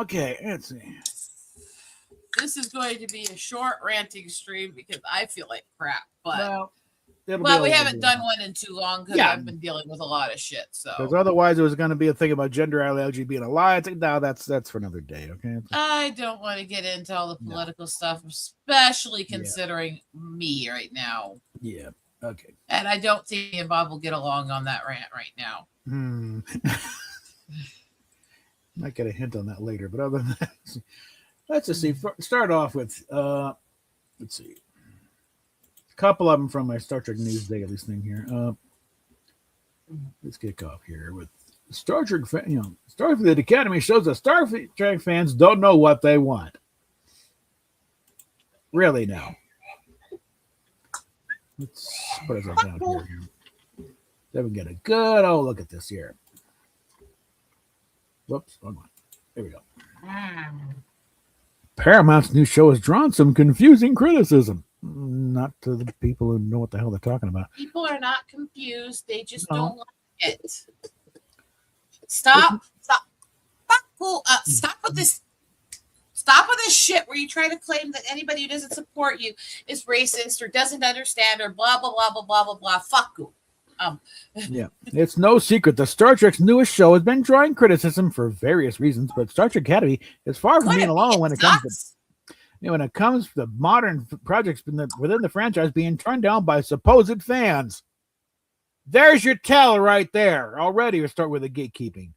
Okay, let's see. This is going to be a short ranting stream because I feel like crap. But Well, we haven't done one in too long because I've been dealing with a lot of shit. So because otherwise it was going to be a thing about gender ideology being a lie. I think no, that's for another day. Okay. I don't want to get into all the political stuff, especially considering me right now. Yeah. Okay. And I don't think me and Bob will get along on that rant right now. Might get a hint on that later, but other than that, let's just see. Start off with let's see. A couple of them from my Star Trek News Daily thing here. Let's kick off here with Star Trek. Starfleet Academy shows that Star Trek fans don't know what they want. Really now. Let's put it down here. Then we get a good look at this here. Whoops, wrong one. There we go. Paramount's new show has drawn some confusing criticism. Not to the people who know what the hell they're talking about. People are not confused. They just don't like it. Stop with this. Stop with this shit where you try to claim that anybody who doesn't support you is racist or doesn't understand or blah, blah, blah, blah, blah, blah, blah. Fuck you. Yeah, it's no secret that Star Trek's newest show has been drawing criticism for various reasons, but Star Trek Academy is far from being alone when it comes to the modern projects within the franchise being turned down by supposed fans. There's your tell right there. Already we start with the gatekeeping.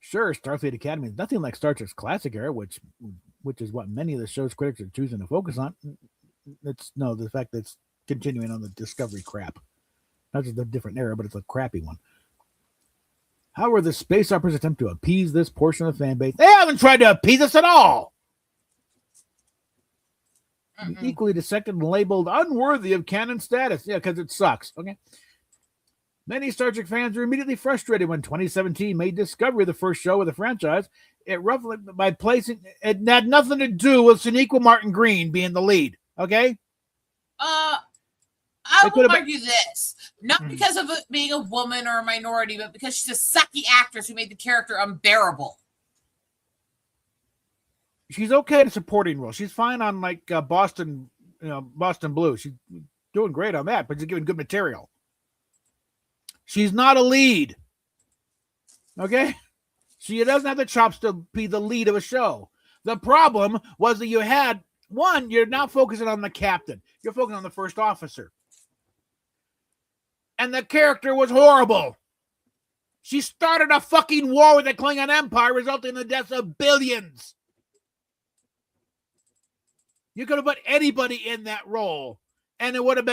Sure, Starfleet Academy is nothing like Star Trek's classic era, which is what many of the show's critics are choosing to focus on. It's the fact that it's continuing on the Discovery crap. Not just a different era, but it's a crappy one. However, the space operas attempt to appease this portion of the fan base. They haven't tried to appease us at all. Equally dissected and labeled unworthy of canon status. Yeah, because it sucks. Okay. Many Star Trek fans were immediately frustrated when 2017 made Discovery the first show of the franchise. It roughly by placing it had nothing to do with Sonequa Martin Green being the lead. Okay. I will argue this. Not because of it being a woman or a minority, but because she's a sucky actress who made the character unbearable. She's okay at a supporting role. She's fine on like Boston Blue. She's doing great on that, but she's giving good material. She's not a lead. Okay? She doesn't have the chops to be the lead of a show. The problem was that you're now focusing on the captain. You're focusing on the first officer. And the character was horrible. She started a fucking war with the Klingon Empire, resulting in the deaths of billions. You could have put anybody in that role, and she would have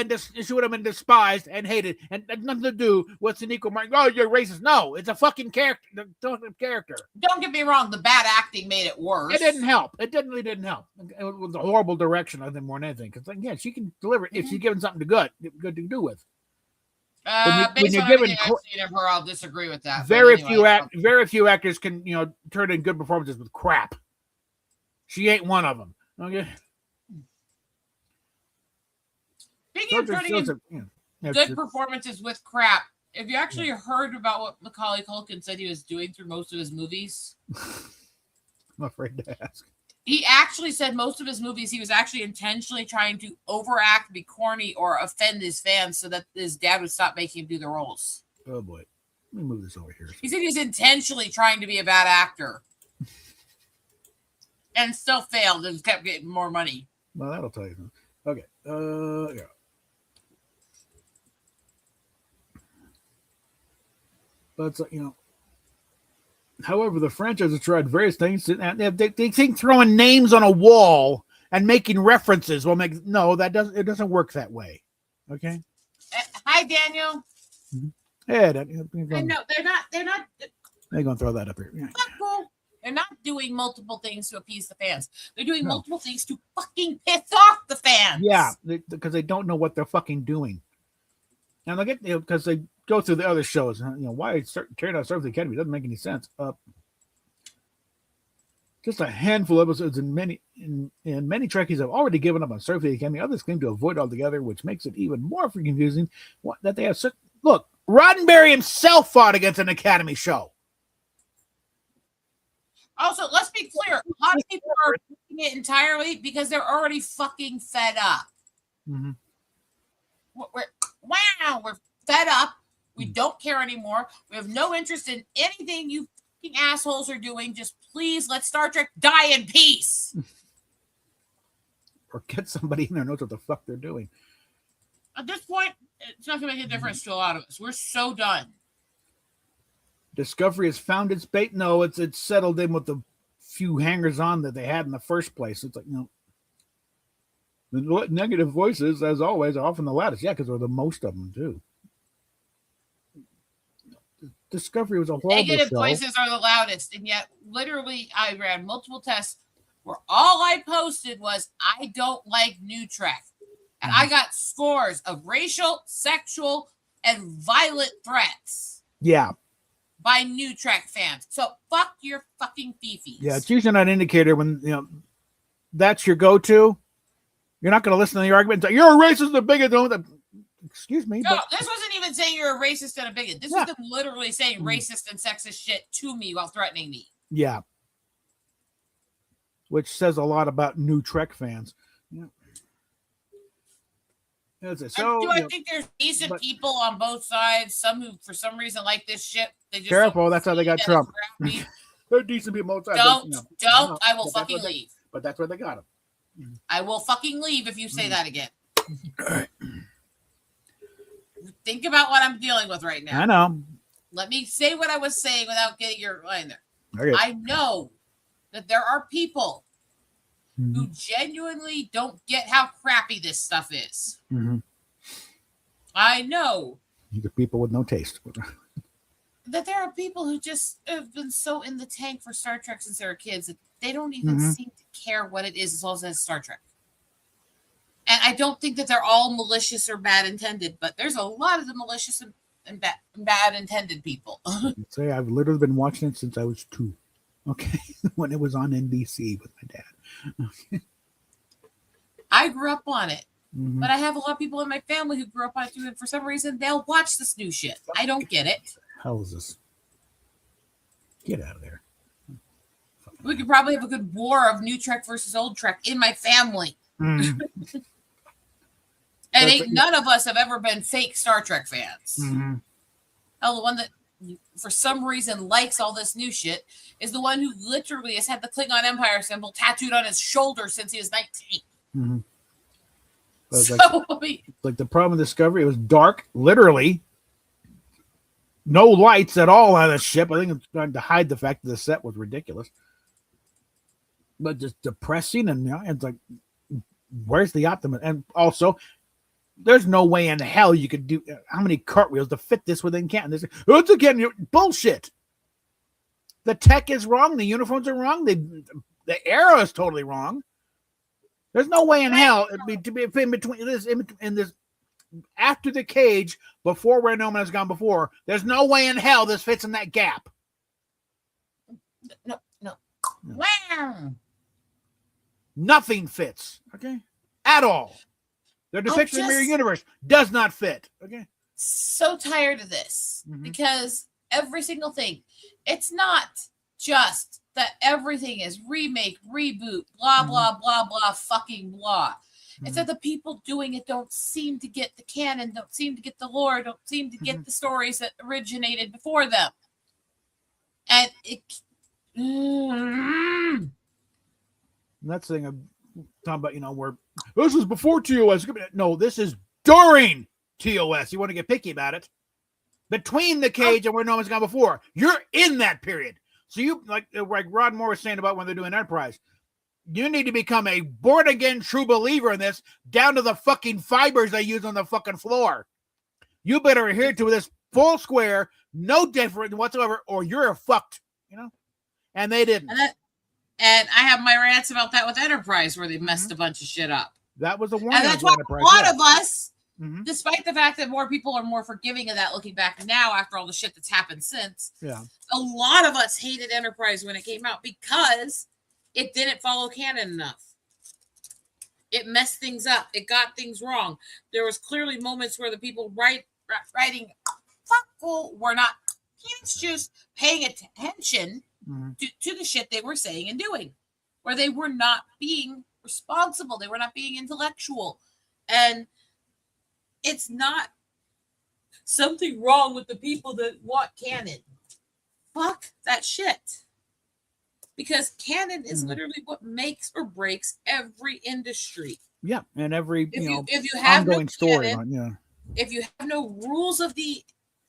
been despised and hated, and had nothing to do with Sonequa Martin. Oh, you're racist. No, it's a fucking character. Don't get me wrong. The bad acting made it worse. It didn't help. It really didn't help. It was a horrible direction, I think, more than anything. Because she can deliver it if she's given something good to do with. Based on everything I've seen of her, I'll disagree with that. Very few actors can turn in good performances with crap. She ain't one of them. Okay. Speaking of turning in good performances with crap, have you actually heard about what Macaulay Culkin said he was doing through most of his movies? I'm afraid to ask. He actually said most of his movies he was actually intentionally trying to overact, be corny, or offend his fans so that his dad would stop making him do the roles. Oh boy. Let me move this over here. He said he was intentionally trying to be a bad actor. And still failed and kept getting more money. Well, that'll tell you something. Okay. Yeah. But, however, the franchise has tried various things. They think throwing names on a wall and making references will make it doesn't work that way. Okay. Hi, Daniel. Yeah, no, they're not. They're gonna throw that up here. Yeah. Cool. They're not doing multiple things to appease the fans. They're doing multiple things to fucking piss off the fans. Yeah, because they don't know what they're fucking doing. And they get because they go through the other shows. Why carrying out Starfleet Academy doesn't make any sense. Just a handful of episodes, and many Trekkies have already given up on Starfleet Academy. Others claim to avoid altogether, which makes it even more confusing. That they have look. Roddenberry himself fought against an Academy show. Also, let's be clear. A lot of people are doing it entirely because they're already fucking fed up. Mm-hmm. We're fed up. We don't care anymore. We have no interest in anything you fucking assholes are doing. Just please let Star Trek die in peace. Or get somebody in there who knows what the fuck they're doing. At this point, it's not going to make a difference to a lot of us. We're so done. Discovery has found its bait. No, it's settled in with the few hangers on that they had in the first place. It's like, the negative voices, as always, are often the loudest. Yeah, because they're the most of them too. Discovery was a horrible Negative show. voices are the loudest, and yet literally I ran multiple tests where all I posted was I don't like New Trek. And I got scores of racial, sexual, and violent threats. Yeah. By New Trek fans. So fuck your fucking fifis. Yeah, it's usually not an indicator when that's your go-to. You're not going to listen to the argument. You're a racist and a bigot. Excuse me. No, this wasn't even saying you're a racist and a bigot. This was them literally saying racist and sexist shit to me while threatening me. Yeah. Which says a lot about New Trek fans. Yeah. So, I think there's decent people on both sides. Some who, for some reason, like this shit. They just careful, that's how they got Trump. They're decent people on both sides. Don't. I will fucking leave. But that's where they got him. I will fucking leave if you say that again. Think about what I'm dealing with right now. I know. Let me say what I was saying without getting your line there. Okay. I know that there are people who genuinely don't get how crappy this stuff is. I know. The people with no taste. That there are people who just have been so in the tank for Star Trek since they were kids that they don't even seem to care what it is as long as it's Star Trek. And I don't think that they're all malicious or bad intended, but there's a lot of the malicious and bad intended people. Say I've literally been watching it since I was 2. Okay, when it was on NBC with my dad. Okay. I grew up on it, but I have a lot of people in my family who grew up on it too, and for some reason they'll watch this new shit. I don't get it. Hell is this? Get out of there. We could probably have a good war of New Trek versus Old Trek in my family. And none of us have ever been fake Star Trek fans. Hell, the one that for some reason likes all this new shit is the one who literally has had the Klingon Empire symbol tattooed on his shoulder since he was 19. So, like the problem with Discovery, it was dark, literally. No lights at all on the ship. I think it's trying to hide the fact that the set was ridiculous. But just depressing, and it's like, where's the optimism? And also, there's no way in hell you could do how many cartwheels to fit this within Canton. It's again bullshit. The tech is wrong. The uniforms are wrong. The era is totally wrong. There's no way in hell to be in between this in this after the cage before where no man has gone before. There's no way in hell this fits in that gap. No. Wow. Nothing fits. Okay, at all. Their depiction of the mirror universe does not fit. Okay. So tired of this because every single thing, it's not just that everything is remake, reboot, blah, blah, blah, blah, fucking blah. It's that the people doing it don't seem to get the canon, don't seem to get the lore, don't seem to get the stories that originated before them. And it... That's the thing I'm talking about, where this was before TOS. No, this is during TOS. You want to get picky about it. Between the cage and where no one's gone before. You're in that period. So you, like Rod Moore was saying about when they're doing Enterprise, you need to become a born-again true believer in this, down to the fucking fibers they use on the fucking floor. You better adhere to this full square, no different whatsoever, or you're fucked, And they didn't. And I have my rants about that with Enterprise, where they messed a bunch of shit up. That was a warning. And that's why a lot of us, despite the fact that more people are more forgiving of that looking back now after all the shit that's happened since, a lot of us hated Enterprise when it came out because it didn't follow canon enough. It messed things up. It got things wrong. There was clearly moments where the people writing were not just paying attention to the shit they were saying and doing, where they were not being responsible. They were not being intellectual. And it's not something wrong with the people that want canon. Fuck that shit. Because canon is literally what makes or breaks every industry. Yeah, and every if you have ongoing no story. canon, Yeah. If you have no rules of the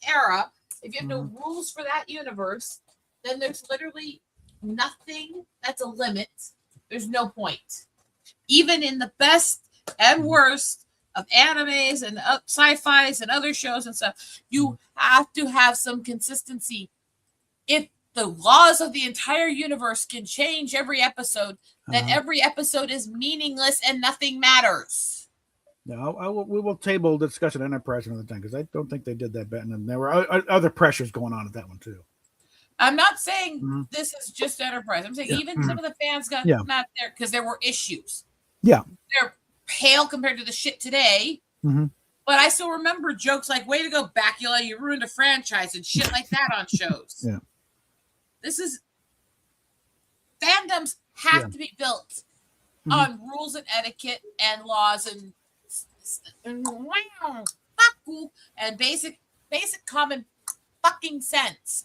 era, if you have no rules for that universe, then there's literally nothing that's a limit. There's no point. Even in the best and worst of animes and sci-fis and other shows and stuff, you have to have some consistency. If the laws of the entire universe can change every episode, then every episode is meaningless and nothing matters. No, we will table discussion Enterprise another time because I don't think they did that bad, and there were other pressures going on at that one too. I'm not saying this is just Enterprise. I'm saying even some of the fans got not there because there were issues. Yeah, they're pale compared to the shit today. But I still remember jokes like "Way to go, Bakula! You ruined a franchise" and shit like that on shows. Yeah. This is fandoms have to be built on rules and etiquette and laws and basic common fucking sense.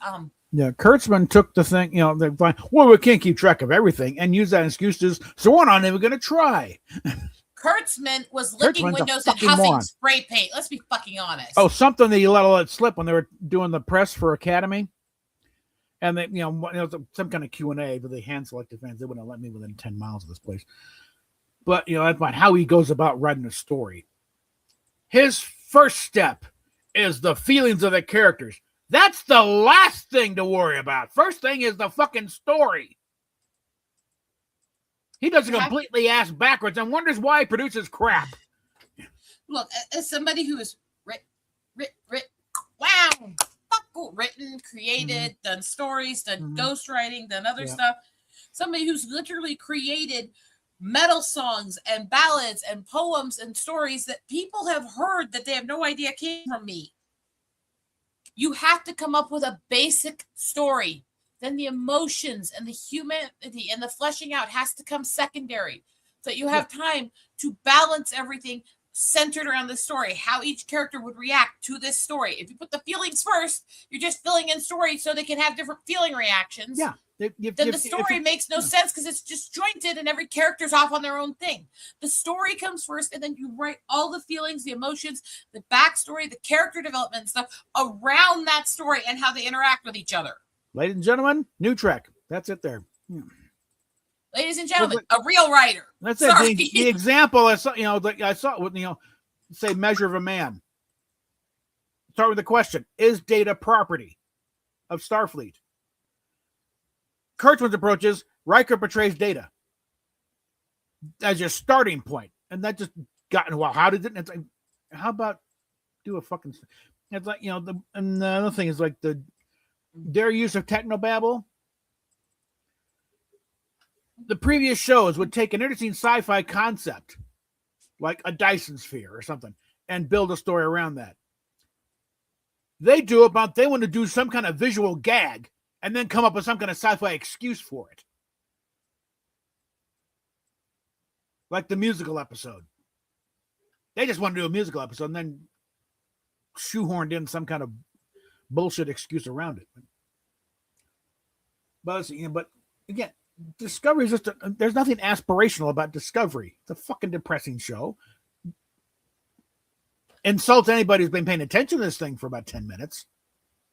Yeah, Kurtzman took the thing, they're fine. Well, we can't keep track of everything and use that excuse to, so we're not even going to try. Kurtzman was licking windows and huffing spray paint. Let's be fucking honest. Oh, something that you let slip when they were doing the press for Academy. And they, some kind of Q&A, but they hand-selected fans. They wouldn't let me within 10 miles of this place. But, that's about how he goes about writing a story. His first step is the feelings of the characters. That's the last thing to worry about. First thing is the fucking story. He does it completely ass backwards and wonders why he produces crap. Look, as somebody who is written, created, done stories, done ghostwriting, done other stuff, somebody who's literally created metal songs and ballads and poems and stories that people have heard that they have no idea came from me. You have to come up with a basic story. Then the emotions and the humanity and the fleshing out has to come secondary. So that you have time to balance everything centered around the story, how each character would react to this story. If you put the feelings first, you're just filling in stories so they can have different feeling reactions. Yeah. Then the story makes no sense because it's disjointed and every character's off on their own thing. The story comes first, and then you write all the feelings, the emotions, the backstory, the character development and stuff around that story and how they interact with each other. Ladies and gentlemen, new Trek. That's it there. Ladies and gentlemen, a real writer. That's it. The example I saw, I saw with, say Measure of a Man. Start with the question: is Data property of Starfleet? Kurtzman's approach is Riker portrays Data as your starting point, and that just got well. How did it? It's like, how about do a fucking? It's like and the other thing is like their use of technobabble. The previous shows would take an interesting sci-fi concept, like a Dyson sphere or something, and build a story around that. They want to do some kind of visual gag and then come up with some kind of sci-fi excuse for it. Like the musical episode. They just want to do a musical episode and then shoehorned in some kind of bullshit excuse around it. But again, Discovery is just there's nothing aspirational about Discovery. It's a fucking depressing show. Insult anybody who's been paying attention to this thing for about 10 minutes.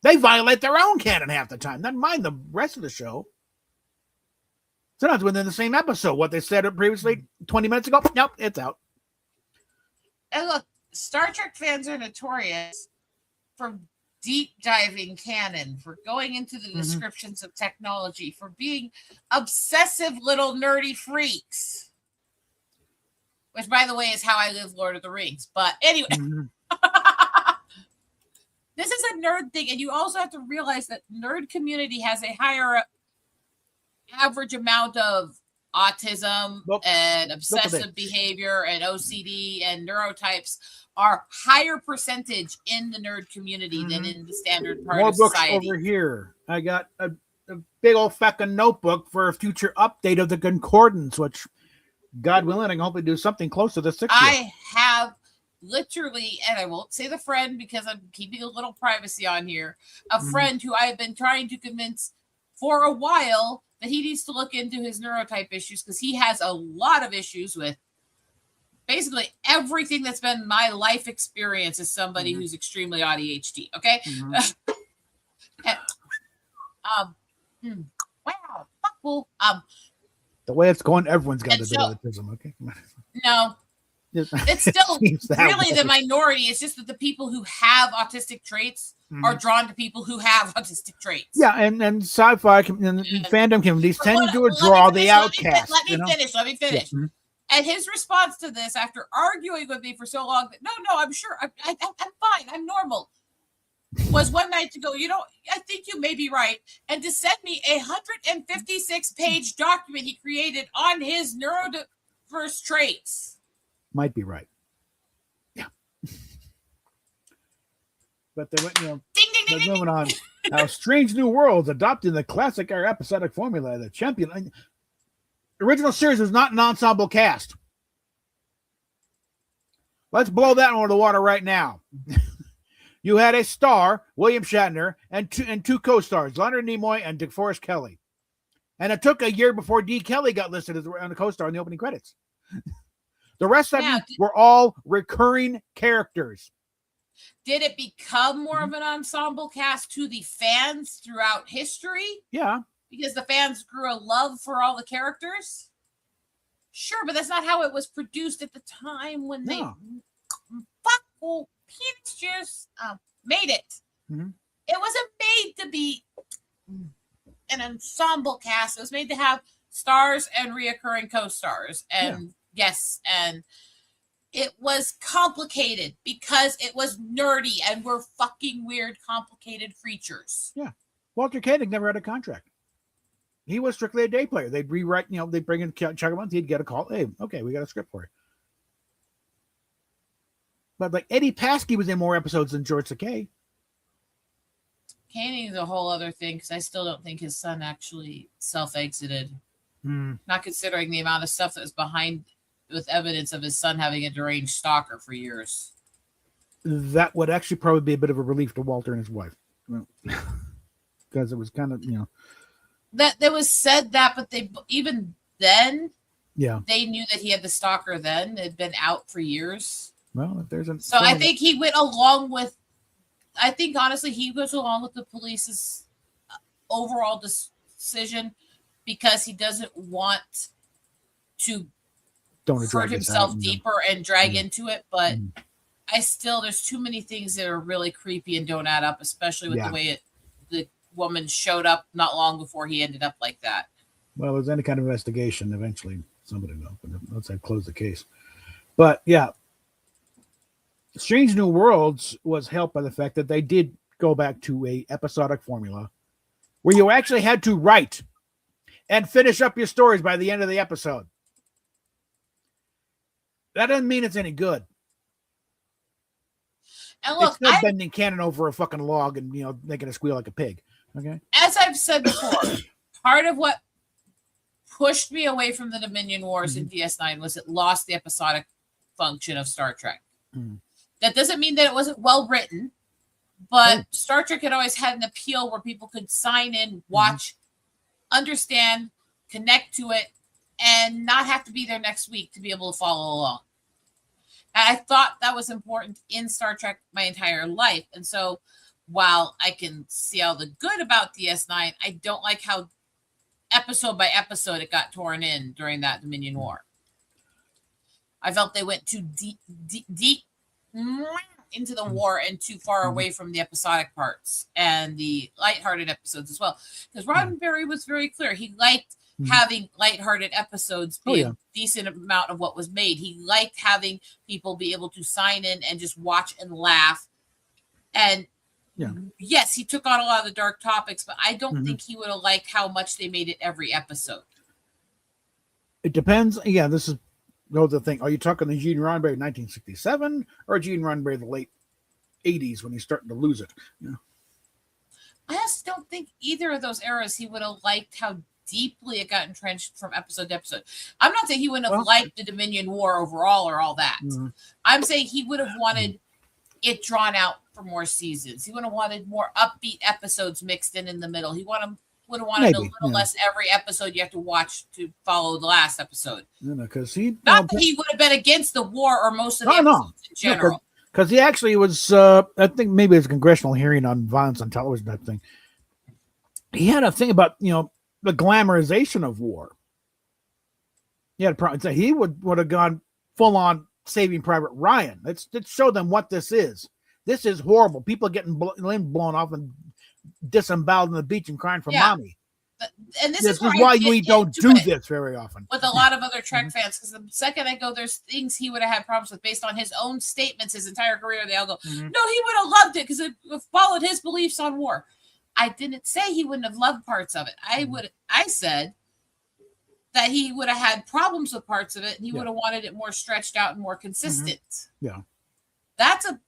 They violate their own canon half the time. Never mind the rest of the show. Sometimes within the same episode, what they said previously 20 minutes ago, nope, it's out. And look, Star Trek fans are notorious for deep diving canon, for going into the descriptions of technology, for being obsessive little nerdy freaks. Which, by the way, is how I live Lord of the Rings. But anyway, this is a nerd thing. And you also have to realize that nerd community has a higher average amount of autism and obsessive behavior and OCD and neurotypes are higher percentage in the nerd community than in the standard part More of books society. over here. I got a a big old fucking notebook for a future update of the concordance, which, God willing, I can hopefully do something close to the 6th year. I have literally, and I won't say the friend because I'm keeping a little privacy on here, a friend who I've been trying to convince for a while that he needs to look into his neurotype issues because he has a lot of issues with basically everything that's been my life experience as somebody who's extremely ADHD. Okay. Wow. Fuck, well, the way it's going, everyone's got a bit of autism. Okay. No. It's still really the minority. It's just that the people who have autistic traits are drawn to people who have autistic traits. Yeah, and sci-fi and fandom communities tend to draw the outcast. Let me finish. Yeah. And his response to this, after arguing with me for so long, that no, I'm sure I'm fine, I'm normal, was one night to go, I think you may be right, and to send me a 156-page document he created on his neurodiverse traits. Might be right. Yeah. But they went, moving on. Now, Strange New Worlds adopting the classic or episodic formula, the champion. Original series was not an ensemble cast. Let's blow that one to the water right now. You had a star, William Shatner, and two co-stars, Leonard Nimoy and DeForest Kelley. And it took a year before D. Kelly got listed as a co-star in the opening credits. The rest of them were all recurring characters. Did it become more of an ensemble cast to the fans throughout history? Yeah. Because the fans grew a love for all the characters? Sure, but that's not how it was produced at the time when they penis juice made it. It wasn't made to be an ensemble cast. It was made to have stars and reoccurring co-stars and guests, and it was complicated because it was nerdy and we're fucking weird, complicated creatures. Yeah. Walter Koenig never had a contract. He was strictly a day player. They'd rewrite, they'd bring in Chuck a month, he'd get a call. Hey, okay, we got a script for you. But like Eddie Paskey was in more episodes than George Takei. Koenig is a whole other thing because I still don't think his son actually self-exited. Not considering the amount of stuff that was behind with evidence of his son having a deranged stalker for years. That would actually probably be a bit of a relief to Walter and his wife. Because it was kind of, That there was said that, but they even then, they knew that he had the stalker then. It had been out for years. Well, if there's so I think he went along with, honestly, he goes along with the police's overall decision because he doesn't want to hurt himself deeper and drag into it. But there's too many things that are really creepy and don't add up, especially with the way the woman showed up not long before he ended up like that. Well, there's any kind of investigation. Eventually, somebody will open it. Let's close the case. But Strange New Worlds was helped by the fact that they did go back to a episodic formula where you actually had to write and finish up your stories by the end of the episode. That doesn't mean it's any good. And look, it's still bending canon over a fucking log and making it squeal like a pig. Okay. As I've said before, part of what pushed me away from the Dominion Wars in DS9 was it lost the episodic function of Star Trek. That doesn't mean that it wasn't well written, but Star Trek had always had an appeal where people could sign in, watch, understand, connect to it, and not have to be there next week to be able to follow along. And I thought that was important in Star Trek my entire life. And so while I can see all the good about DS9, I don't like how episode by episode it got torn in during that Dominion War. I felt they went too deep into the war and too far away from the episodic parts and the lighthearted episodes as well. Because Roddenberry was very clear. He liked having lighthearted episodes be a decent amount of what was made. He liked having people be able to sign in and just watch and laugh. And yes, he took on a lot of the dark topics, but I don't think he would have liked how much they made it every episode. It depends. Yeah, this is the thing. Are you talking the Gene Roddenberry 1967 or Gene Roddenberry the late 80s when he's starting to lose it? I just don't think either of those eras he would have liked how deeply it got entrenched from episode to episode. I'm not saying he wouldn't have liked the Dominion War overall or all that. I'm saying he would have wanted it drawn out for more seasons. He would have wanted more upbeat episodes mixed in the middle. He would have wanted a little less every episode you have to watch to follow the last episode. Because he would have been against the war or most of the episodes in general. Because he actually was, I think maybe it was a congressional hearing on violence on television, that thing. He had a thing about, the glamorization of war. He had a problem. He would have gone full on Saving Private Ryan. Let's show them what this is. This is horrible. People getting blown off and disemboweled on the beach and crying for mommy. And this is why we don't do this very often with a lot of other Trek fans, because the second I go, there's things he would have had problems with based on his own statements his entire career. They all go, no, he would have loved it because it followed his beliefs on war. I didn't say he wouldn't have loved parts of it. I said that he would have had problems with parts of it, and he would have wanted it more stretched out and more consistent. That's a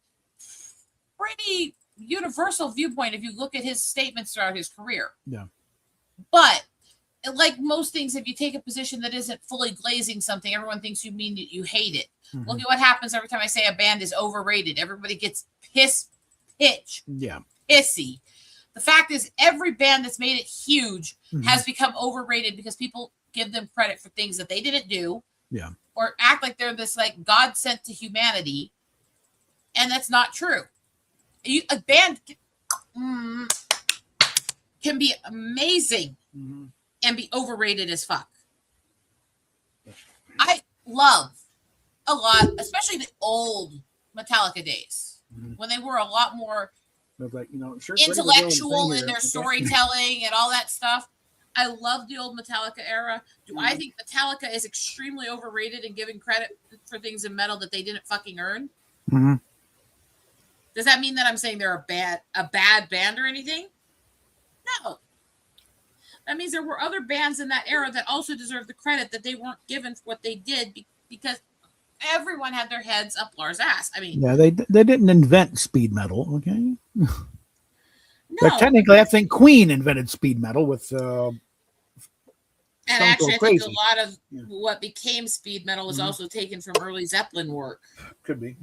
pretty universal viewpoint if you look at his statements throughout his career. But like most things, if you take a position that isn't fully glazing something, everyone thinks you mean that you hate it. Look at what happens every time I say a band is overrated. Everybody gets pissy. The fact is, every band that's made it huge has become overrated because people give them credit for things that they didn't do, or act like they're this like God sent to humanity, and that's not true. A band can be amazing and be overrated as fuck. I love a lot, especially the old Metallica days when they were a lot more intellectual in their storytelling and all that stuff. I love the old Metallica era. Do I think Metallica is extremely overrated and giving credit for things in metal that they didn't fucking earn? Does that mean that I'm saying they're a bad band or anything? No. That means there were other bands in that era that also deserve the credit that they weren't given for what they did because everyone had their heads up Lars' ass. I mean, they didn't invent speed metal, okay? But technically, I think Queen invented speed metal with. And actually, I think a lot of what became speed metal was also taken from early Zeppelin work. Could be,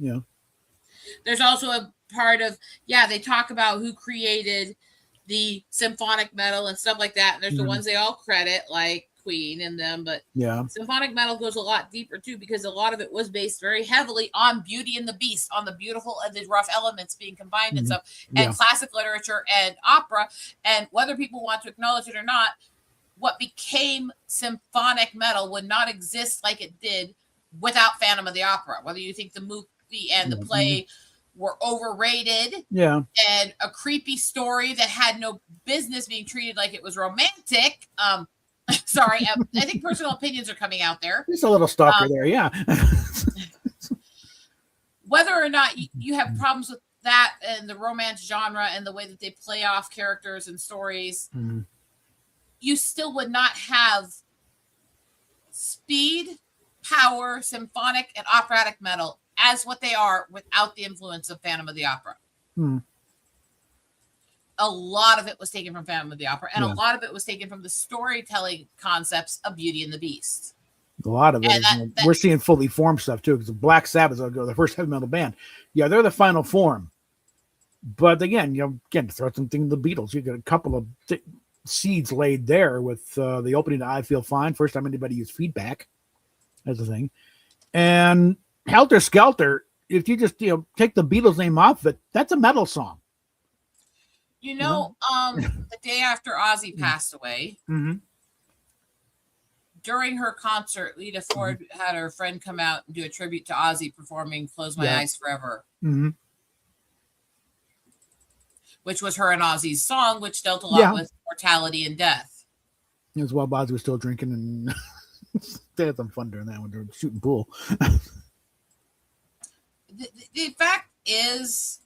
There's also a part of they talk about who created the symphonic metal and stuff like that. And there's the ones they all credit, like Queen and them, but symphonic metal goes a lot deeper too, because a lot of it was based very heavily on Beauty and the Beast, on the beautiful and the rough elements being combined and stuff, and classic literature and opera. And whether people want to acknowledge it or not, what became symphonic metal would not exist like it did without Phantom of the Opera. Whether you think the movie and the play were overrated, and a creepy story that had no business being treated like it was romantic. Sorry, I think personal opinions are coming out there. There's a little stalker there, Whether or not you have problems with that and the romance genre and the way that they play off characters and stories, you still would not have speed, power, symphonic, and operatic metal as what they are without the influence of Phantom of the Opera. A lot of it was taken from Phantom of the Opera, and a lot of it was taken from the storytelling concepts of Beauty and the Beast. A lot of it. We're seeing fully formed stuff too, because Black Sabbath, the first heavy metal band, they're the final form. But again, to throw something to the Beatles, you got a couple of seeds laid there with the opening to I Feel Fine. First time anybody used feedback as a thing, and Helter Skelter. If you just take the Beatles name off it, that's a metal song. The day after Ozzy passed away, during her concert, Lita Ford had her friend come out and do a tribute to Ozzy performing Close My Eyes Forever, which was her and Ozzy's song, which dealt a lot with mortality and death. As well, Ozzy was still drinking, and they had some fun during that when they were shooting pool. The fact is,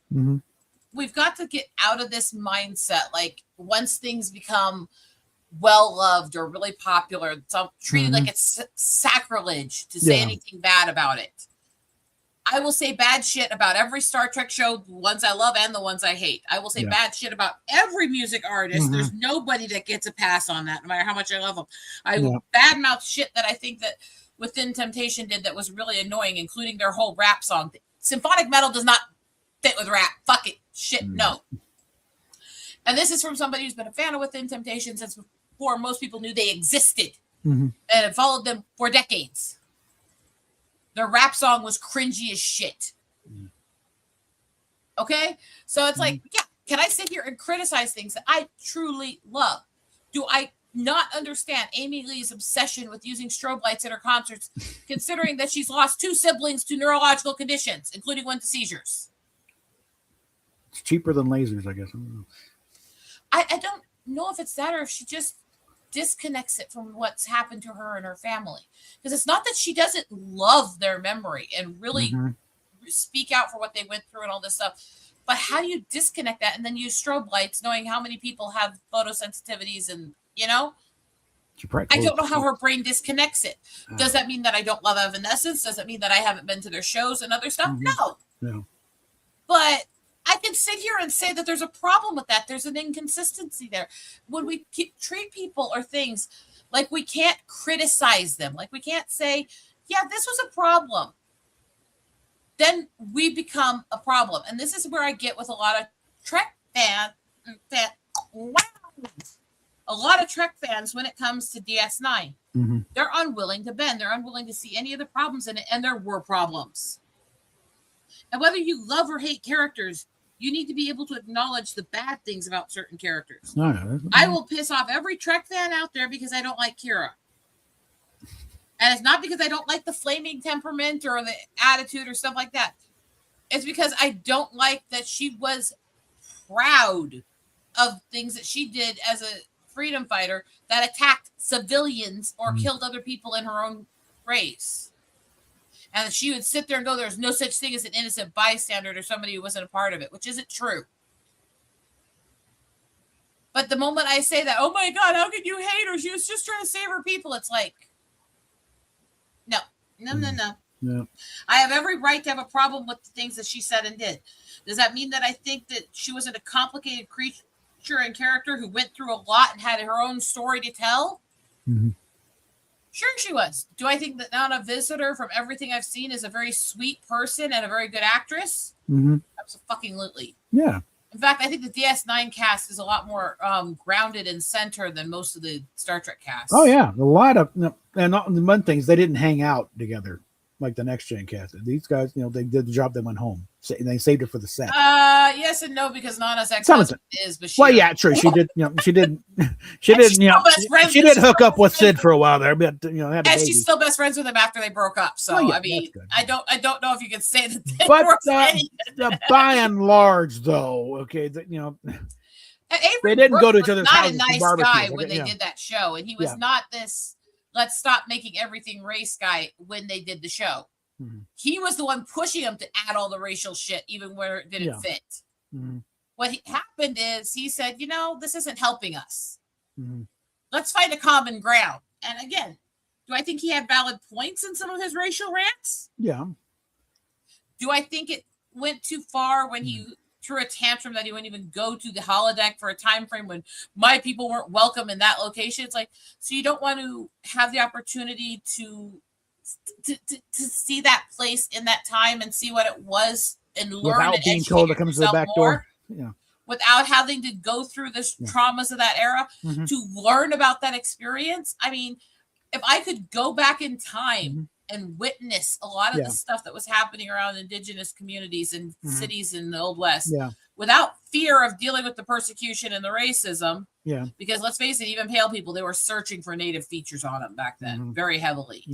we've got to get out of this mindset. Like, once things become well-loved or really popular, it's treated like it's sacrilege to say anything bad about it. I will say bad shit about every Star Trek show, the ones I love and the ones I hate. I will say bad shit about every music artist. There's nobody that gets a pass on that, no matter how much I love them. I badmouth shit that I think that Within Temptation did that was really annoying, including their whole rap song. Symphonic metal does not fit with rap. Fuck it. Shit, no. And this is from somebody who's been a fan of Within Temptation since before most people knew they existed and had followed them for decades. Their rap song was cringy as shit. Okay? So it's like, yeah, can I sit here and criticize things that I truly love? Do I not understand Amy Lee's obsession with using strobe lights at her concerts, considering that she's lost 2 siblings to neurological conditions, including one to seizures? It's cheaper than lasers, I guess. I don't know if it's that or if she just disconnects it from what's happened to her and her family. Because it's not that she doesn't love their memory and really speak out for what they went through and all this stuff. But how do you disconnect that and then use strobe lights, knowing how many people have photosensitivities and, you know? I don't know how her brain disconnects it. Does that mean that I don't love Evanescence? Does it mean that I haven't been to their shows and other stuff? No. But I can sit here and say that there's a problem with that. There's an inconsistency there. When we treat people or things like we can't criticize them, like we can't say, yeah, this was a problem, then we become a problem. And this is where I get with a lot of Trek fans. A lot of Trek fans, when it comes to DS9, they're unwilling to bend. They're unwilling to see any of the problems in it, and there were problems. And whether you love or hate characters, you need to be able to acknowledge the bad things about certain characters. I will piss off every Trek fan out there because I don't like Kira. And it's not because I don't like the flaming temperament or the attitude or stuff like that. It's because I don't like that she was proud of things that she did as a freedom fighter that attacked civilians or killed other people in her own race. And she would sit there and go, there's no such thing as an innocent bystander or somebody who wasn't a part of it, which isn't true. But the moment I say that, oh my God, how could you hate her? She was just trying to save her people. It's like, no. I have every right to have a problem with the things that she said and did. Does that mean that I think that she wasn't a complicated creature and character who went through a lot and had her own story to tell? Sure she was. Do I think that Nana Visitor, from everything I've seen, is a very sweet person and a very good actress? Absolutely. Yeah. In fact, I think the DS9 cast is a lot more grounded and centered than most of the Star Trek casts. Oh, yeah. A lot of, and one thing is they didn't hang out together like the Next Gen cast. These guys, they did the job, they went home. They saved it for the set. Yes and no, because Nana's ex-husband is Bashir. Well, yeah, true. She did, she did hook up with Sid for a while there, but had a baby. She's still best friends with him after they broke up. So I mean, I don't know if you can say that they but by and large, though, okay, they didn't go to each other's houses. Not a nice guy when they did that show, and he was not this let's stop making everything race guy when they did the show. He was the one pushing him to add all the racial shit, even where it didn't fit. What happened is he said, this isn't helping us. Let's find a common ground. And again, do I think he had valid points in some of his racial rants? Yeah. Do I think it went too far when he threw a tantrum that he wouldn't even go to the holodeck for a time frame when my people weren't welcome in that location? It's like, so you don't want to have the opportunity to see that place in that time and see what it was and learn without and being told to come to the back door. Without having to go through the traumas of that era to learn about that experience. I mean, if I could go back in time and witness a lot of the stuff that was happening around indigenous communities and cities in the Old West without fear of dealing with the persecution and the racism. Because let's face it, even pale people, they were searching for native features on them back then very heavily.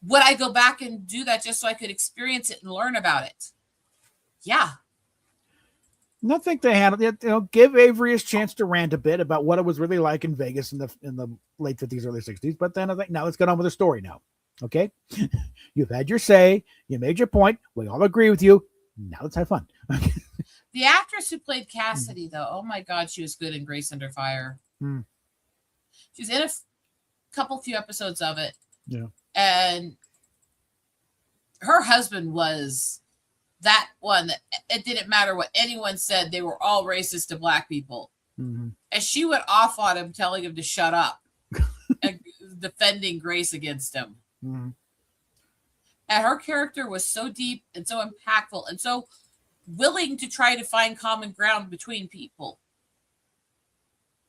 Would I go back and do that just so I could experience it and learn about it? Yeah. I think they handled it. Give Avery his chance to rant a bit about what it was really like in Vegas in the late 50s, early 60s. But then I think now let's get on with the story now. Okay, you've had your say. You made your point. We all agree with you. Now let's have fun. The actress who played Cassidy, though, oh my God, she was good in Grace Under Fire. She was in a few episodes of it. And her husband was that one that it didn't matter what anyone said, they were all racist to black people. Mm-hmm. And she went off on him, telling him to shut up and defending Grace against him. Mm-hmm. And her character was so deep and so impactful and so willing to try to find common ground between people.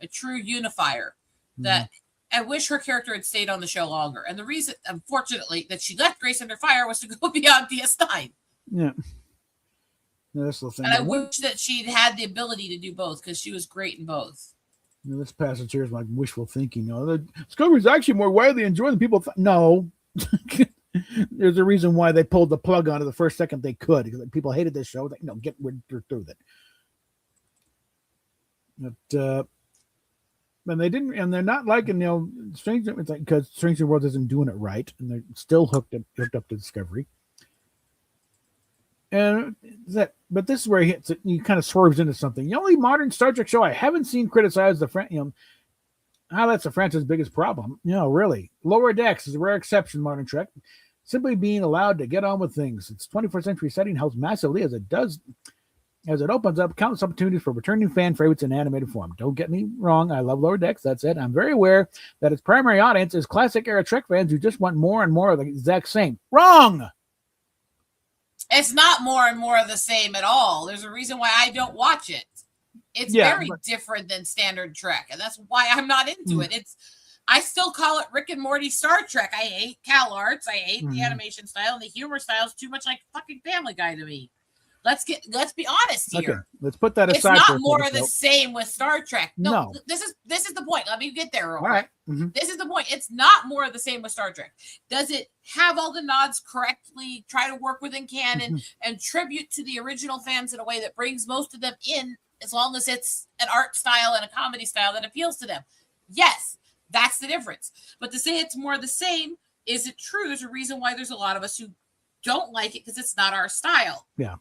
A true unifier that I wish her character had stayed on the show longer. And the reason, unfortunately, that she left Grace Under Fire was to go beyond DS9. Yeah. That's the thing. And I wish that she'd had the ability to do both because she was great in both. This passage here is like wishful thinking. The Discovery is actually more widely enjoyed than people thought. No. There's a reason why they pulled the plug on it the first second they could. Because people hated this show. Like, no, get rid through it. But and they didn't, and they're not liking, Stranger, because Stranger World isn't doing it right, and they're still hooked up to Discovery. And but this is where he kind of swerves into something. The only modern Star Trek show I haven't seen criticize how that's the franchise's biggest problem. Really. Lower Decks is a rare exception, modern Trek. Simply being allowed to get on with things. Its 21st century setting helps massively as it opens up countless opportunities for returning fan favorites in animated form. Don't get me wrong, I love Lower Decks, that's it. I'm very aware that its primary audience is classic era Trek fans who just want more and more of the exact same. Wrong! It's not more and more of the same at all. There's a reason why I don't watch it. It's very different than standard Trek, and that's why I'm not into it. I still call it Rick and Morty Star Trek. I hate Cal Arts. I hate the animation style, and the humor style is too much like fucking Family Guy to me. Let's be honest here. Okay, let's put that aside. It's not more of the same with Star Trek. No. This is the point. Let me get there. All right. Mm-hmm. This is the point. It's not more of the same with Star Trek. Does it have all the nods correctly? Try to work within canon and tribute to the original fans in a way that brings most of them in, as long as it's an art style and a comedy style that appeals to them. Yes, that's the difference. But to say it's more of the same, is it true? There's a reason why there's a lot of us who don't like it because it's not our style. Yeah.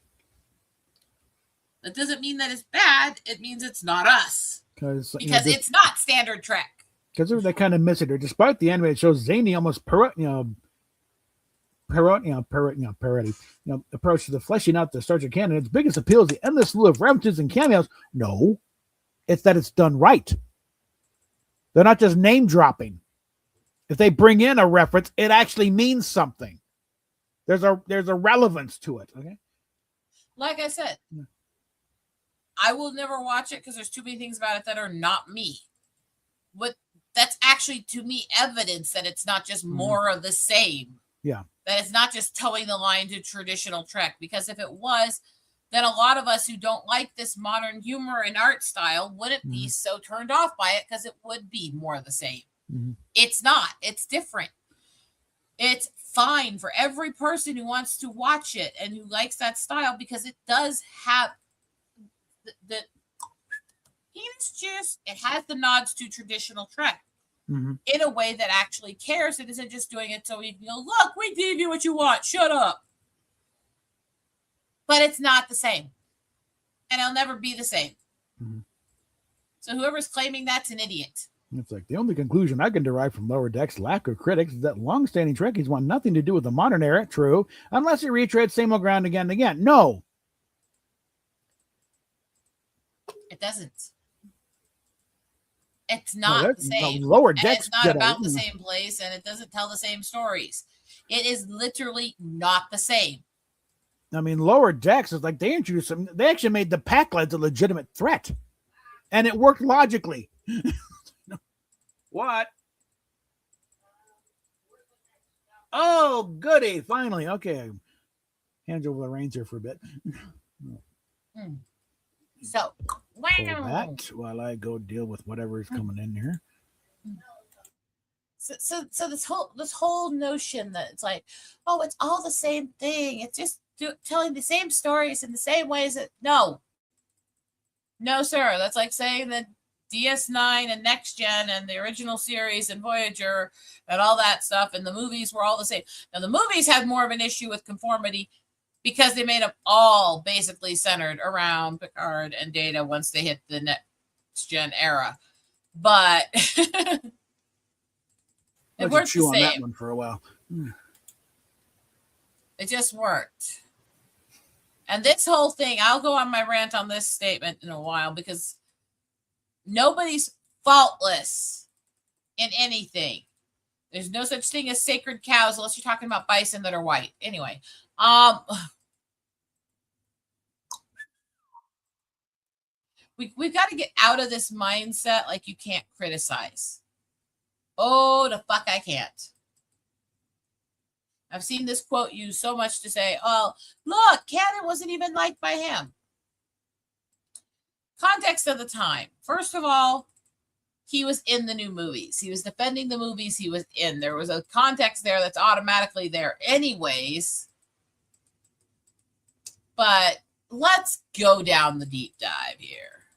That doesn't mean that it's bad. It means it's not us. Because it's not standard Trek. Because they kind of miss it. Or despite the animated show's zany, almost parody approach to the fleshing out the Star Trek canon, its biggest appeal is the endless slew of references and cameos. No, it's that it's done right. They're not just name dropping. If they bring in a reference, it actually means something. There's a relevance to it. Okay. Like I said, I will never watch it because there's too many things about it that are not me. But that's actually, to me, evidence that it's not just more of the same. Yeah. That it's not just towing the line to traditional Trek. Because if it was, then a lot of us who don't like this modern humor and art style wouldn't be so turned off by it because it would be more of the same. It's not. It's different. It's fine for every person who wants to watch it and who likes that style because it does have the penis juice. It has the nods to traditional Trek in a way that actually cares. It isn't just doing it so we can go, look, we gave you what you want. Shut up. But it's not the same. And it'll never be the same. So whoever's claiming that's an idiot. It's like the only conclusion I can derive from Lower Decks' lack of critics is that long-standing Trekkies want nothing to do with the modern era. True. Unless it retreads same old ground again and again. No. It doesn't. It's not the same. Lower Decks. It's not about the same place, and it doesn't tell the same stories. It is literally not the same. I mean, Lower Decks is like they introduced some. They actually made the Packlids a legitimate threat, and it worked logically. What? Oh, goody! Finally, okay. Hands over the reins here for a bit. So, that while I go deal with whatever is coming in here. So this whole notion that it's like, oh, it's all the same thing. It's just telling the same stories in the same ways. No, sir. That's like saying that DS9 and Next Gen and the original series and Voyager and all that stuff and the movies were all the same. Now the movies had more of an issue with conformity because they made them all basically centered around Picard and Data once they hit the Next Gen era. But it worked the same. On that one for a while. It just worked. And this whole thing, I'll go on my rant on this statement in a while, because nobody's faultless in anything. There's no such thing as sacred cows unless you're talking about bison that are white. Anyway, we've got to get out of this mindset like you can't criticize. Oh, the fuck I can't. I've seen this quote used so much to say, oh, look, Cannon wasn't even liked by him. Context of the time. First of all, he was in the new movies. He was defending the movies he was in. There was a context there that's automatically there anyways. But let's go down the deep dive here.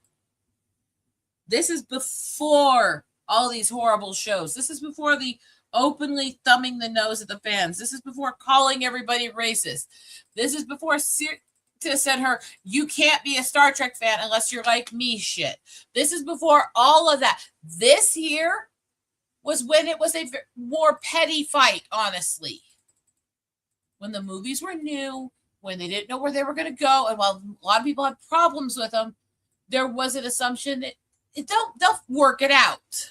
This is before all these horrible shows. This is before the openly thumbing the nose at the fans. This is before calling everybody racist. This is before to said her, you can't be a Star Trek fan unless you're like me shit. This is before all of that. This here was when it was a more petty fight, honestly. When the movies were new, when they didn't know where they were going to go, and while a lot of people had problems with them, there was an assumption that they'll work it out.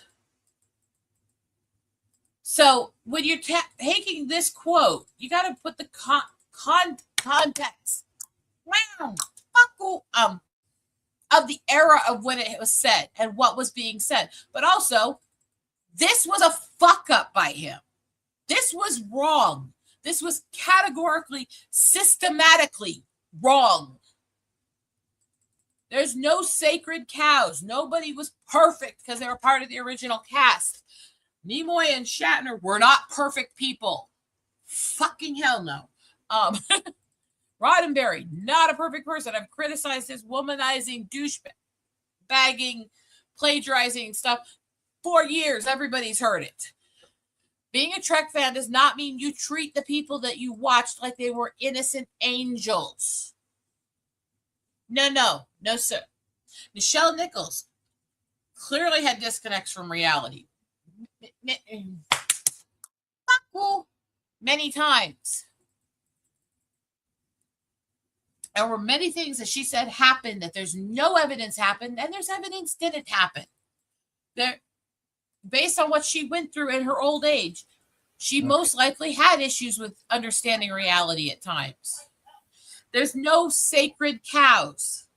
So when you're taking this quote, you got to put the context of the era of when it was said and what was being said. But also, this was a fuck up by him. This was wrong. This was categorically, systematically wrong. There's no sacred cows. Nobody was perfect because they were part of the original cast. Nimoy and Shatner were not perfect people. Fucking hell no. Roddenberry, not a perfect person. I've criticized his womanizing, douchebagging, plagiarizing stuff for years. Everybody's heard it. Being a Trek fan does not mean you treat the people that you watched like they were innocent angels. No, sir. Nichelle Nichols clearly had disconnects from reality. Many times. There were many things that she said happened that there's no evidence happened, and there's evidence didn't happen. There, based on what she went through in her old age, she most likely had issues with understanding reality at times. There's no sacred cows.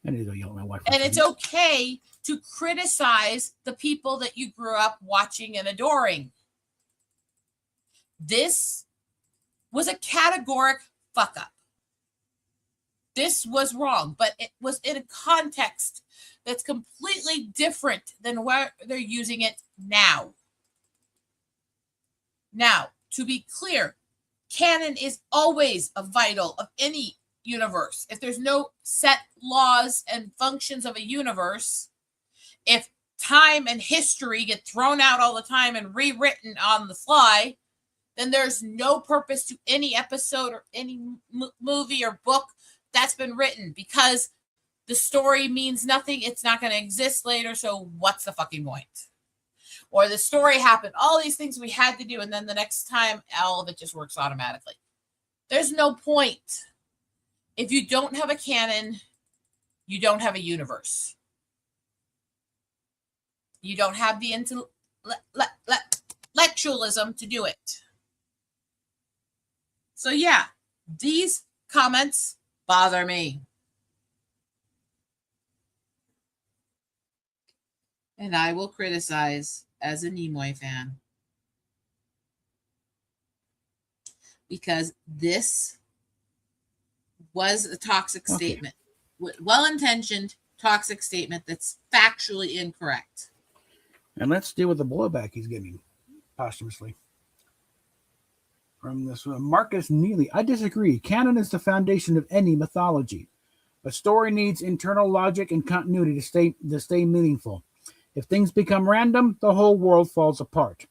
I need to go yell at my wife. And it's okay to criticize the people that you grew up watching and adoring. This was a categoric fuck up. This was wrong, but it was in a context that's completely different than where they're using it now. Now, to be clear, canon is always a vital of any universe. If there's no set laws and functions of a universe, if time and history get thrown out all the time and rewritten on the fly, then there's no purpose to any episode or any movie or book that's been written, because the story means nothing. It's not going to exist later. So what's the fucking point? Or the story happened, all these things we had to do, and then the next time, all of it just works automatically. There's no point. If you don't have a canon, you don't have a universe. You don't have the intellectualism to do it. So yeah, these comments bother me. And I will criticize as a Nimoy fan. Because this was a toxic statement. Well-intentioned toxic statement that's factually incorrect. And let's deal with the blowback he's getting posthumously. From this Marcus Neely. I disagree. Canon is the foundation of any mythology. A story needs internal logic and continuity to stay meaningful. If things become random, the whole world falls apart.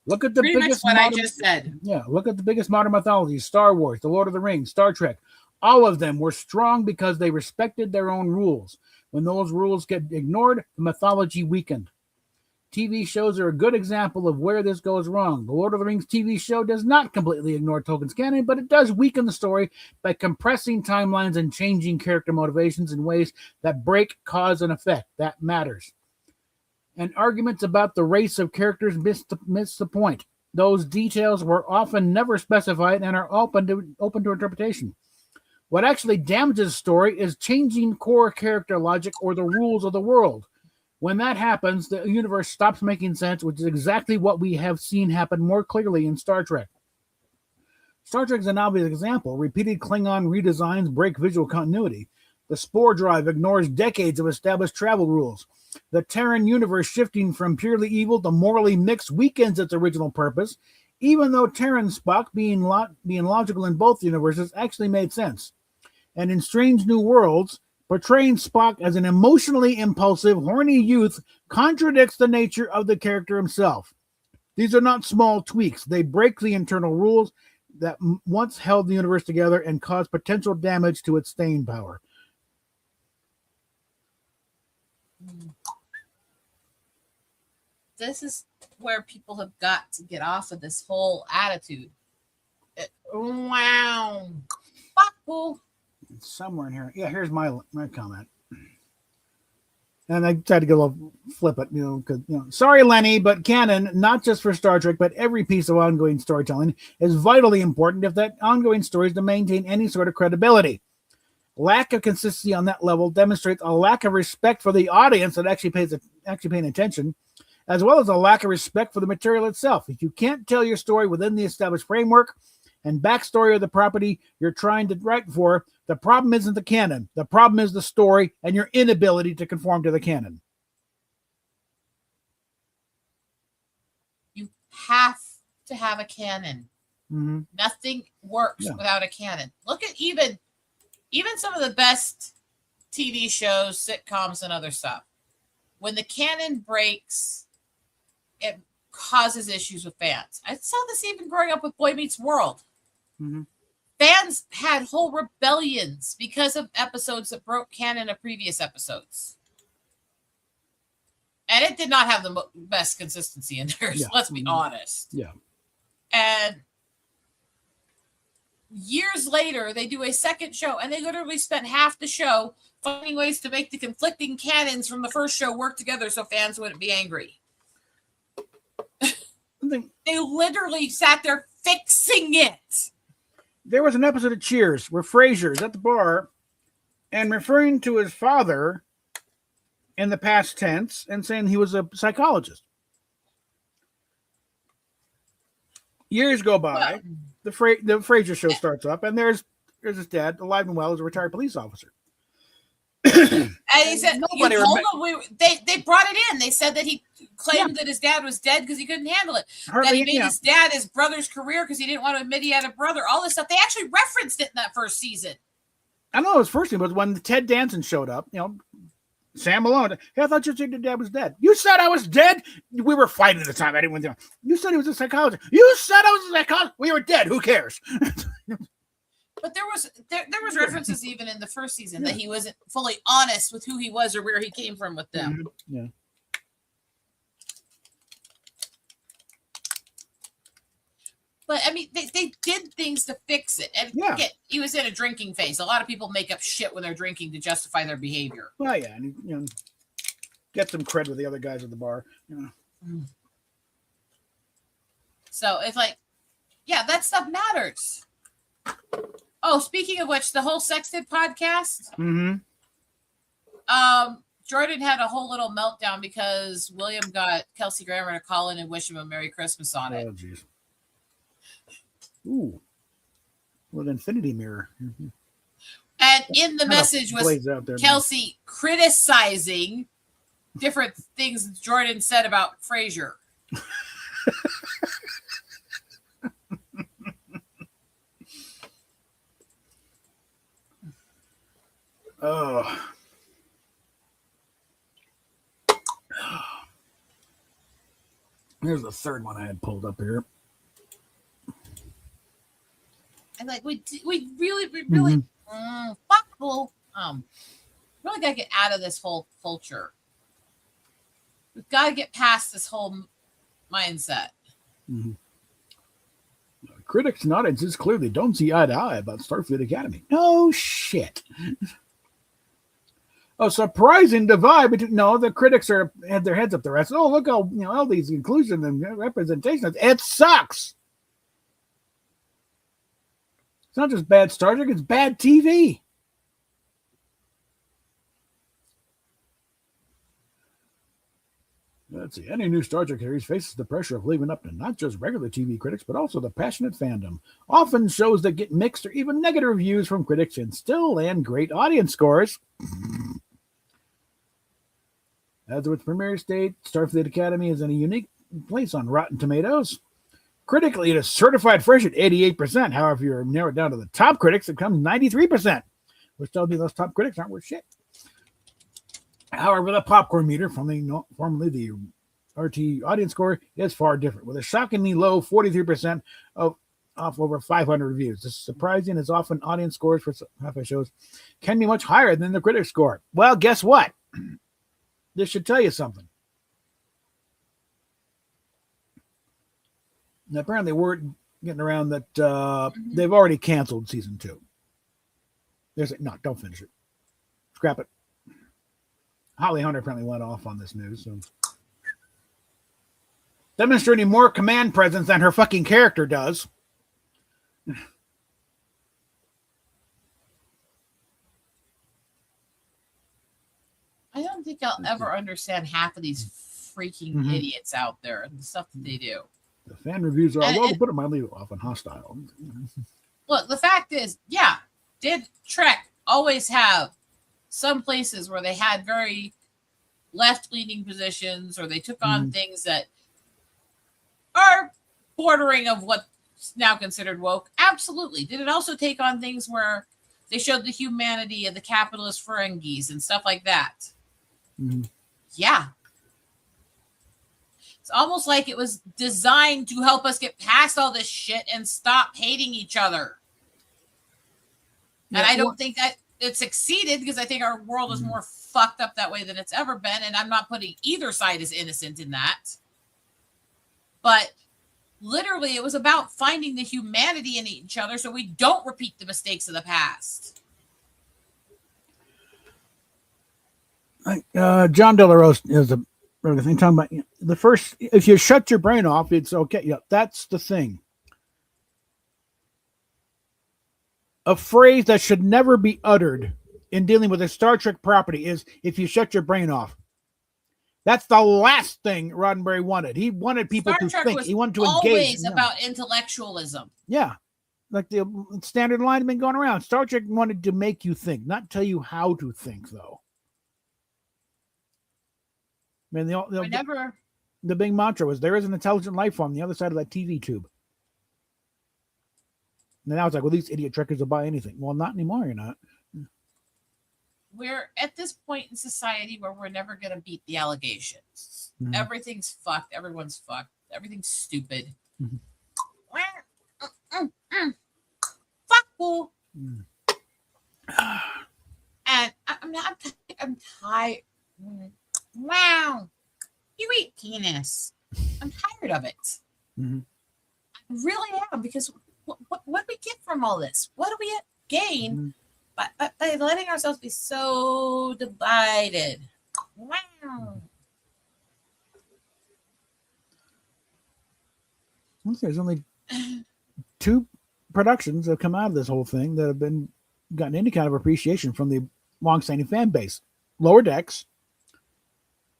Look at the Pretty biggest much what I just said. Yeah, look at the biggest modern mythologies: Star Wars, The Lord of the Rings, Star Trek. All of them were strong because they respected their own rules. When those rules get ignored, the mythology weakened. TV shows are a good example of where this goes wrong. The Lord of the Rings TV show does not completely ignore Tolkien's canon, but it does weaken the story by compressing timelines and changing character motivations in ways that break cause and effect. That matters. And arguments about the race of characters miss the point. Those details were often never specified and are open to interpretation. What actually damages a story is changing core character logic or the rules of the world. When that happens, the universe stops making sense, which is exactly what we have seen happen more clearly in Star Trek. Star Trek is an obvious example. Repeated Klingon redesigns break visual continuity. The Spore Drive ignores decades of established travel rules. The Terran universe shifting from purely evil to morally mixed weakens its original purpose, even though Terran Spock being logical in both universes actually made sense. And in Strange New Worlds, portraying Spock as an emotionally impulsive, horny youth contradicts the nature of the character himself. These are not small tweaks. They break the internal rules that once held the universe together and cause potential damage to its staying power. This is where people have got to get off of this whole attitude. Wow. Fuck, fool. Somewhere in here. Yeah, here's my comment. And I tried to go a little flip it, because, sorry, Lenny, but canon, not just for Star Trek, but every piece of ongoing storytelling is vitally important if that ongoing story is to maintain any sort of credibility. Lack of consistency on that level demonstrates a lack of respect for the audience that actually paying attention, as well as a lack of respect for the material itself. If you can't tell your story within the established framework and backstory of the property you're trying to write for, the problem isn't the canon. The problem is the story and your inability to conform to the canon. You have to have a canon. Mm-hmm. Nothing works without a canon. Look at even some of the best TV shows, sitcoms, and other stuff. When the canon breaks, it causes issues with fans. I saw this even growing up with Boy Meets World. Mm-hmm. Fans had whole rebellions because of episodes that broke canon of previous episodes. And it did not have the best consistency in there, let's be honest. Yeah. And years later, they do a second show, and they literally spent half the show finding ways to make the conflicting canons from the first show work together so fans wouldn't be angry. They literally sat there fixing it. There was an episode of Cheers where Frasier is at the bar and referring to his father in the past tense and saying he was a psychologist. Years go by, the Frasier show starts up, and there's his dad, alive and well, as a retired police officer. And he said, they brought it in. They said that he claimed that his dad was dead because he couldn't handle it. That he made his dad his brother's career because he didn't want to admit he had a brother. All this stuff. They actually referenced it in that first season. I don't know his first name, but when Ted Danson showed up, Sam Malone, hey, I thought you said your dad was dead. You said I was dead? We were fighting at the time. I didn't want to. You said he was a psychologist. You said I was a psychologist. We were dead. Who cares? But there was references even in the first season that he wasn't fully honest with who he was or where he came from with them. Mm-hmm. Yeah. But I mean, they did things to fix it. And he was in a drinking phase. A lot of people make up shit when they're drinking to justify their behavior. Well, yeah, and get some credit with the other guys at the bar. So it's like, that stuff matters. Oh, speaking of which, the whole Sexted podcast. Mm-hmm. Jordan had a whole little meltdown because William got Kelsey Grammer to call in and wish him a Merry Christmas on it. Oh, jeez. Ooh. With an infinity mirror. Mm-hmm. And in the message was Kelsey criticizing different things Jordan said about Frasier. Oh. Here's the third one I had pulled up here. And like we really fuckful. Really gotta get out of this whole culture. We've got to get past this whole mindset. Mm-hmm. Critics and audiences clearly don't see eye to eye about Starfleet Academy. No shit. A surprising divide between the critics had their heads up their ass. Oh, look how all these inclusion and representation. It sucks. It's not just bad Star Trek, it's bad TV. Let's see. Any new Star Trek series faces the pressure of living up to not just regular TV critics, but also the passionate fandom. Often shows that get mixed or even negative reviews from critics and still land great audience scores. As with its premiere state, Starfleet Academy is in a unique place on Rotten Tomatoes. Critically, it is certified fresh at 88%. However, if you narrow it down to the top critics, it comes 93%, which tells me those top critics aren't worth shit. However, the popcorn meter, formerly the RT audience score, is far different, with a shockingly low 43% off over 500 reviews. This is surprising, as often audience scores for sci-fi shows can be much higher than the critic score. Well, guess what? This should tell you something. Now, apparently, word getting around that they've already canceled season 2. They're saying, no, don't finish it. Scrap it. Holly Hunter apparently went off on this news. So. Demonstrating more command presence than her fucking character does. I don't think I'll ever understand half of these freaking idiots out there and the stuff that they do. The fan reviews are, to put it mildly, often hostile. Look, the fact is, did Trek always have some places where they had very left-leaning positions, or they took on things that are bordering of what's now considered woke? Absolutely. Did it also take on things where they showed the humanity of the capitalist Ferengis and stuff like that? Yeah. It's almost like it was designed to help us get past all this shit and stop hating each other. And I don't think that it succeeded, because I think our world is more fucked up that way than it's ever been. And I'm not putting either side as innocent in that. But literally, it was about finding the humanity in each other so we don't repeat the mistakes of the past. John Delarose is a thing talking about the first. If you shut your brain off, it's okay. Yeah, that's the thing. A phrase that should never be uttered in dealing with a Star Trek property is "if you shut your brain off." That's the last thing Roddenberry wanted. He wanted people to think. He wanted to engage. Always about intellectualism. Yeah, like the standard line had been going around. Star Trek wanted to make you think, not tell you how to think, though. I mean, the big mantra was, there is an intelligent life form on the other side of that TV tube. And now it's like, well, these idiot Trekkers will buy anything. Well, not anymore, you're not. We're at this point in society where we're never going to beat the allegations. Everything's fucked. Everyone's fucked. Everything's stupid. Fuck fool. And I'm tired. Wow. You eat penis. I'm tired of it. I really am, because what do we get from all this? What do we gain by letting ourselves be so divided? Wow. There's only 2 productions that have come out of this whole thing that have gotten any kind of appreciation from the long-standing fan base. Lower Decks.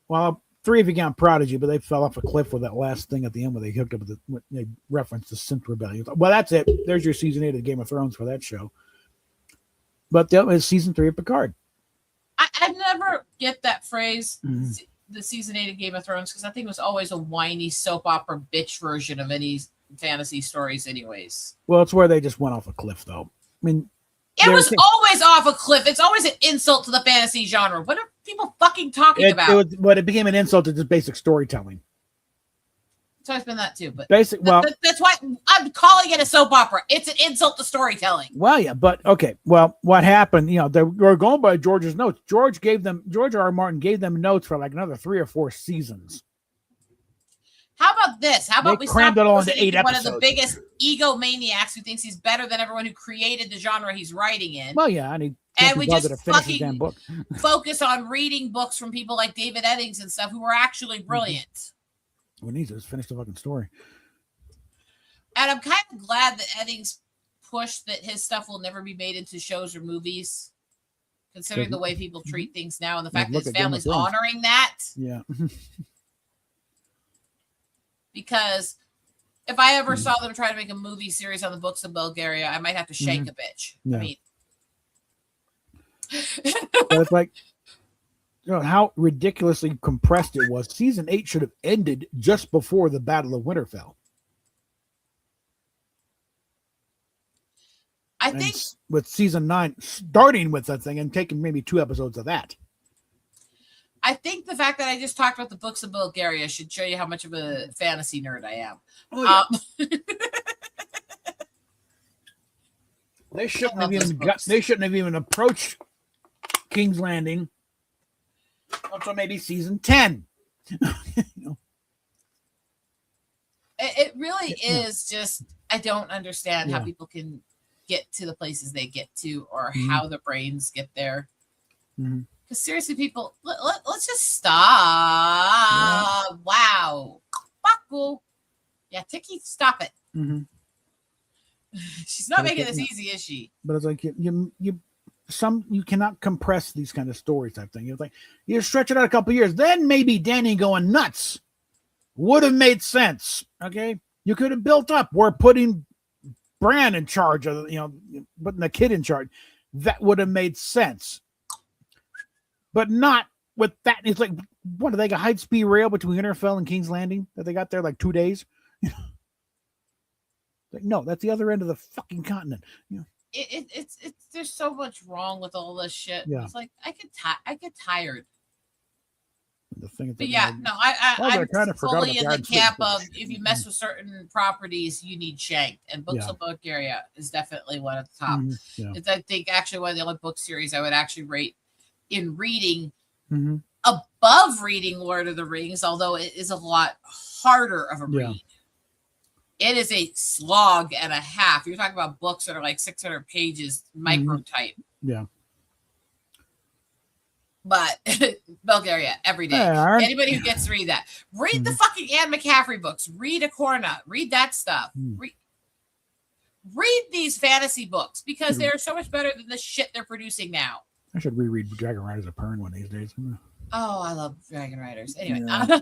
Well, 3 if you count Prodigy, but they fell off a cliff with that last thing at the end where they hooked up with they referenced the Synth Rebellion. Well, that's it. There's your season 8 of Game of Thrones for that show. But that was season 3 of Picard. I never get that phrase, the season 8 of Game of Thrones, because I think it was always a whiny soap opera bitch version of any fantasy stories anyways. Well, it's where they just went off a cliff, though. I mean, it was always off a cliff. It's always an insult to the fantasy genre. What are people fucking talking about? It became an insult to just basic storytelling. It's always been that too, but basically, well, that's why I'm calling it a soap opera. It's an insult to storytelling. Well, yeah, but okay. Well, what happened? They were going by George's notes. George R. Martin gave them notes for like another 3 or 4 seasons. How about this? How about we crammed it all into 8 episodes? One of the biggest egomaniacs who thinks he's better than everyone who created the genre he's writing in. Well, yeah, and we just fucking focus on reading books from people like David Eddings and stuff who were actually brilliant. We need to just finish the fucking story. And I'm kind of glad that Eddings pushed that his stuff will never be made into shows or movies, considering the way people treat things now and the fact that his family's honoring that. Yeah. Because if I ever saw them try to make a movie series on the books of Bulgaria, I might have to shake a bitch. Yeah. I mean, but it's like, how ridiculously compressed it was. Season 8 should have ended just before the Battle of Winterfell. I think with season 9 starting with that thing and taking maybe 2 episodes of that. I think the fact that I just talked about the books of Bulgaria should show you how much of a fantasy nerd I am. Oh, yeah. They shouldn't have even approached King's Landing until maybe season 10. It really is just, I don't understand how people can get to the places they get to or how their brains get there. Because seriously, people, let's just stop. Yeah. Wow. Fuck. Yeah, Tiki, stop it. She's not making this easy, is she? But it's like you cannot compress these kind of stories type thing. It's like you stretch it out a couple of years, then maybe Danny going nuts would have made sense. Okay, you could have built up. We're putting Bran in charge of putting the kid in charge. That would have made sense, but not with that. It's like, what do they got? High speed rail between Winterfell and King's Landing that they got there like 2 days. Like, no, that's the other end of the fucking continent. It's there's so much wrong with all this shit. Yeah. It's like I get tired. The thing is, but yeah, no, I'm fully in the camp of if you mess with certain properties, you need shanked. And Books of Bulgaria is definitely one at the top. It's, I think, actually one of the only book series I would actually rate in reading above reading Lord of the Rings, although it is a lot harder of a read. It is a slog and a half. You're talking about books that are like 600 pages, micro type. Yeah. But Bulgaria every day. Anybody who gets to read that, read the fucking Anne McCaffrey books. Read Acorna. Read that stuff. Read these fantasy books because they're so much better than the shit they're producing now. I should reread Dragon Riders of Pern one of these days. Oh, I love Dragon Riders. Anyway, I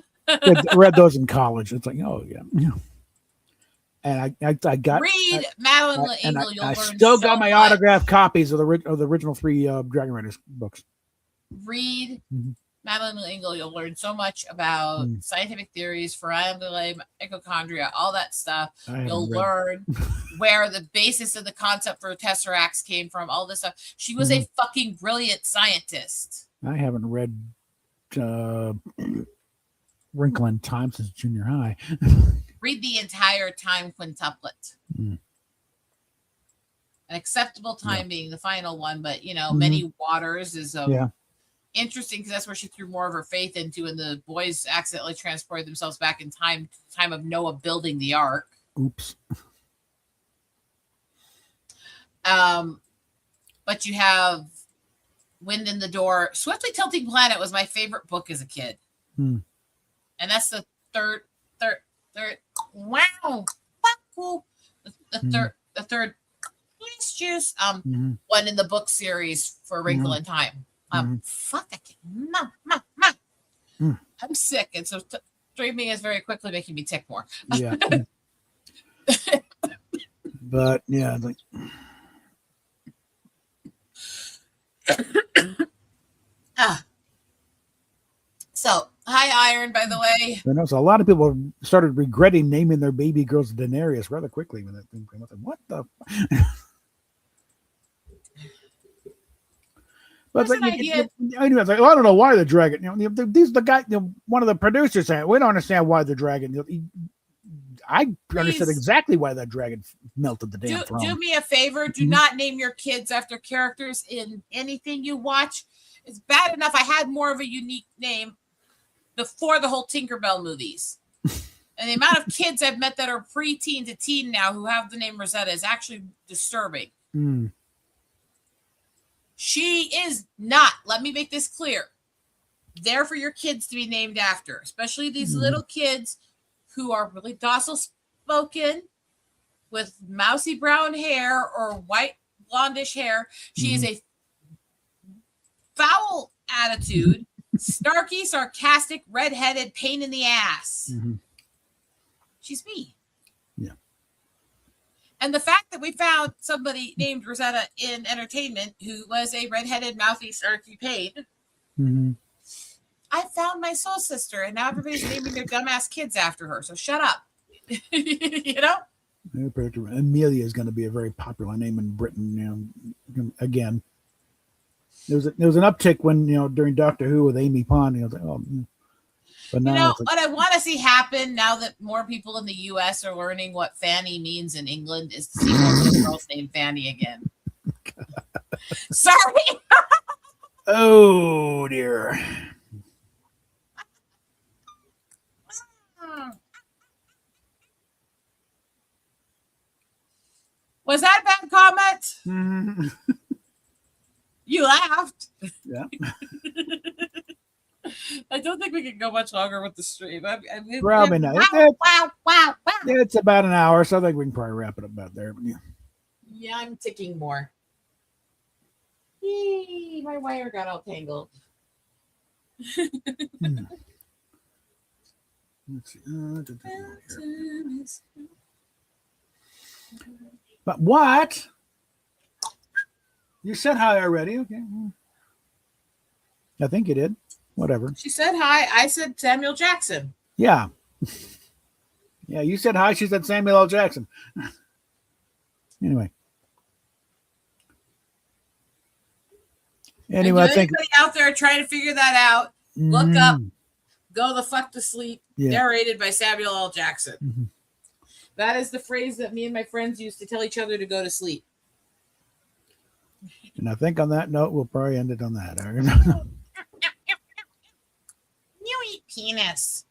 read those in college. It's like, oh yeah. And I got read Madeline L'Engle. I still got my autographed copies of the original 3 Dragon Riders books. Read Madeline L'Engle. You'll learn so much about scientific theories, foramen delay, mitochondria, all that stuff. You'll learn where the basis of the concept for tesseracts came from. All this stuff. She was a fucking brilliant scientist. I haven't read Wrinkle in Time since junior high. Read the entire Time quintuplet. An acceptable time being the final one, but Many Waters is interesting because that's where she threw more of her faith into, and the boys accidentally transported themselves back in time of Noah building the ark. Oops. But you have Wind in the Door. Swiftly Tilting Planet was my favorite book as a kid. And that's the third wow, the third please juice one in the book series for A Wrinkle in Time. Fuck, I can't. I'm sick, and so streaming is very quickly making me tick more. Yeah. But yeah, like So, hi, Iron, by the way. I know, so a lot of people started regretting naming their baby girls Daenerys rather quickly when that thing came up. What the? But like, I don't know why the dragon. These the guy. One of the producers saying we don't understand why the dragon. understood exactly why that dragon melted the damn throne. Do me a favor. Do not name your kids after characters in anything you watch. It's bad enough I had more of a unique name before the whole Tinkerbell movies. And the amount of kids I've met that are preteen to teen now who have the name Rosetta is actually disturbing. She is not, let me make this clear, there for your kids to be named after, especially these little kids who are really docile spoken with mousy brown hair or white blondish hair. She is a foul attitude, snarky, sarcastic, redheaded pain in the ass. She's me. Yeah. And the fact that we found somebody named Rosetta in entertainment who was a redheaded, mouthy, snarky pain, I found my soul sister, and now everybody's naming their dumbass kids after her. So shut up. You know? Amelia is going to be a very popular name in Britain. You know, again, there was an uptick when, you know, during Doctor Who with Amy Pond. You know, but now, you know what I want to see happen now that more people in the U.S. are learning what Fanny means in England is to see more little girls named Fanny again. Sorry. Oh dear. Was that a bad comment? You laughed. Yeah. I don't think we can go much longer with the stream. Probably not. Wow. It's about an hour, so I think we can probably wrap it up about there. But yeah, I'm ticking more. Yay, my wire got all tangled. Let's see. But what? You said hi already. Okay. I think you did. Whatever. She said hi. I said Samuel Jackson. Yeah. Yeah, you said hi. She said Samuel L. Jackson. And Anyway, I think anybody out there trying to figure that out, look up Go the Fuck to Sleep, narrated by Samuel L. Jackson. That is the phrase that me and my friends used to tell each other to go to sleep. And I think on that note, we'll probably end it on that. You eat penis.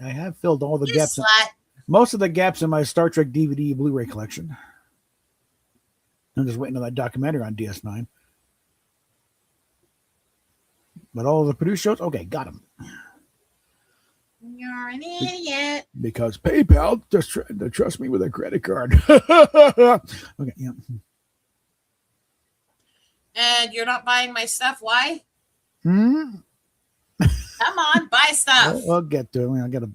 I have filled all the gaps. Slut. Most of the gaps in my Star Trek DVD Blu-ray collection. I'm just waiting on that documentary on DS9. But all of the produced shows, okay, got them. You're an idiot. Because PayPal just tried to trust me with a credit card. Okay, yeah. And you're not buying my stuff. Why? Come on, buy stuff. We'll get to it. I got to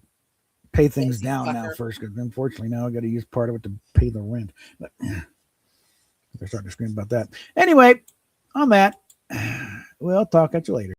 pay things down now first, because unfortunately now I got to use part of it to pay the rent. But they're starting to scream about that. Anyway, on that, we'll talk at you later.